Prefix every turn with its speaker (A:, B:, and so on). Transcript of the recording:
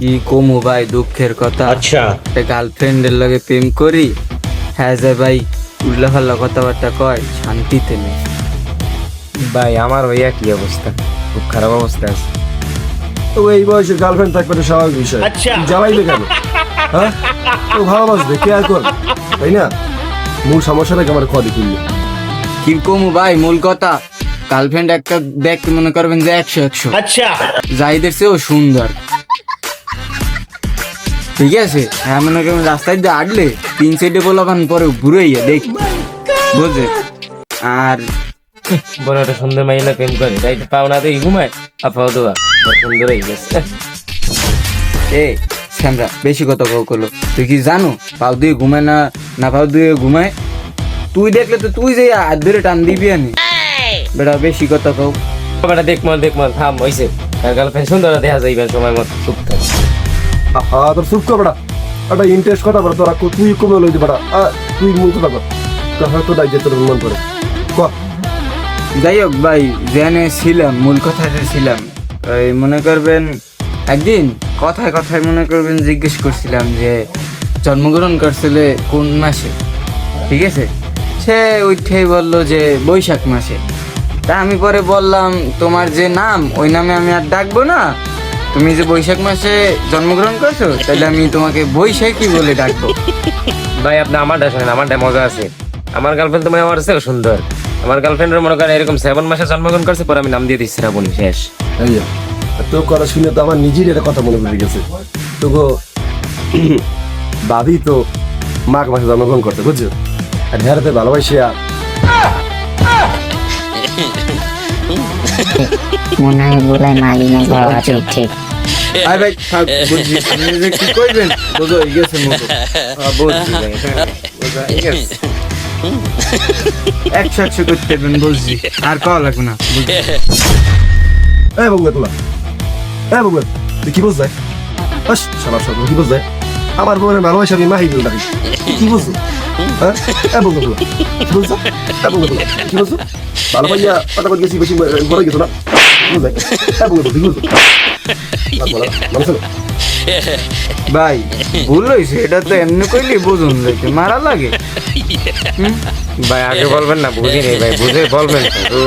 A: কি কমু ভাই দুঃখের কথা।
B: আচ্ছা
A: একটা গার্লফ্রেন্ডের লগে প্রেম করি, হ্যাঁ যে ভাই উল্লা ফাল্লা কথাবার্তা কয়, শান্তিতে নেই।
C: ভাই আমার ভাইয়া কি অবস্থা, খুব খারাপ অবস্থা আছে।
D: তো এই বয়সে গার্লফ্রেন্ড থাকবে এটা স্বাভাবিক বিষয়।
B: আচ্ছা।
D: জ্বালাইবে কেন? হ্যাঁ, তো ভালোবাসবে কে আর কর, তাই না? মূল সমস্যাটাকে আমার খোয়া দেখি।
A: কি কমু ভাই, মূল কথা গার্লফ্রেন্ড একটা দেখতে মনে করবেন যে 100
B: আচ্ছা
A: যাইদের চেয়েও সুন্দর, ঠিক আছে? হ্যাঁ মনে করেন রাস্তায় দিয়ে আটলে 3 সাইডে বলাবান পরে ঘুরাইয়া দেখি, বুঝে? আর
C: বড় একটা সুন্দর মাইলা প্রেম করে, তাই তো পাওনা দিয়ে ঘুমায় আপাও দোয়া সুন্দর হয়ে গেছে।
A: এ শ্যামরা বেশি কথা কও করলো, তুই কি জানো পাও দিয়ে ঘুমায় না, না পাও দিয়ে ঘুমায়? তুই দেখলে তো তুই যে হাত ধরে টান দিবি আনি, বেটা বেশি কথা কও।
C: বেটা দেখ মন থাম হইছে, গার্লফ্রেন্ড সুন্দর দেখা যাইবে সময় মতো চুপ থাক।
D: হ্যাঁ, তোর চুপ কর বেটা, একটা ইন্টারেস্ট কথা বড় তোরা তুই কমে লইতে বেটা, তুই মূল কথা কর, তোর হয়তো দায়িত্ব তোর মন করে ক।
A: যাই হোক ভাই, জেনে ছিলাম মূল কথাতে ছিলাম, ওই মনে করবেন একদিন কথায় কথায় মনে করবেন জিজ্ঞেস করছিলাম যে জন্মগ্রহণ করছিলে কোন মাসে, ঠিক আছে? সে ওইটাই বললো যে বৈশাখ মাসে। তা আমি পরে বললাম তোমার যে নাম ওই নামে আমি আর ডাকবো না, তুমি যে বৈশাখ মাসে জন্মগ্রহণ করছো তাহলে আমি তোমাকে বৈশাখী বলে ডাকবো।
C: ভাই আপনি আমারটা শোনেন, আমারটা মজা আছে। আমার গার্লফ্রেন্ড তো মানে আমার চেয়েও সুন্দর। আমার গার্লফ্রেন্ডের মনে করেন এরকম 7 মাসে জন্মগ্রহণ করছে, পরে আমি নাম দিয়ে দিচ্ছি শ্রাবণী, শেষ।
D: এই যে, তোর কথা শুনে তো আমার নিজের একটা কথা মনে পড়ে গেছে। তোকে ভাবি তো মাঘ মাসে জন্মগ্রহণ করতে, বুঝছো? আর ঢেরাতে ভালোবাসিয়া
E: মনে হয় বলাই মারি না ঠিক ঠিক।
A: আয় ভাই থাক, বুঝছি আপনি যে কি কইবেন বুঝো হয়ে গেছে মতো। বুঝছি ভাই, হ্যাঁ, বোঝা হয়ে গেছে। 100 করতে পারবেন বুঝছি, আর কওয়া লাগবে না বুঝছি।
D: এই বগুয়া তোলা, এই বগুয়া তুই কি বুঝ যায়? শালা সব কি বুঝ যায়? আমার বোনের ভালোবাসা আমি মাহি বলে ডাকি, কি বুঝছো? হ্যাঁ, এই বগুয়া তোলা কি বুঝছো? এই বগুয়া তোলা কি বুঝছো? ভালোবাসা কথা বলে গেছি, বেশি বড় গেছো না, বুঝ যায়? এই বগুয়া তুই কি বুঝছো? মানুষ
A: ভাই ভুল হয়েছে, এটা তো এমনি কইলে বুঝুন যাইতে মারা লাগে।
C: ভাই আগে বলবেন না, বুঝিনি ভাই, বুঝে বলবেন তো।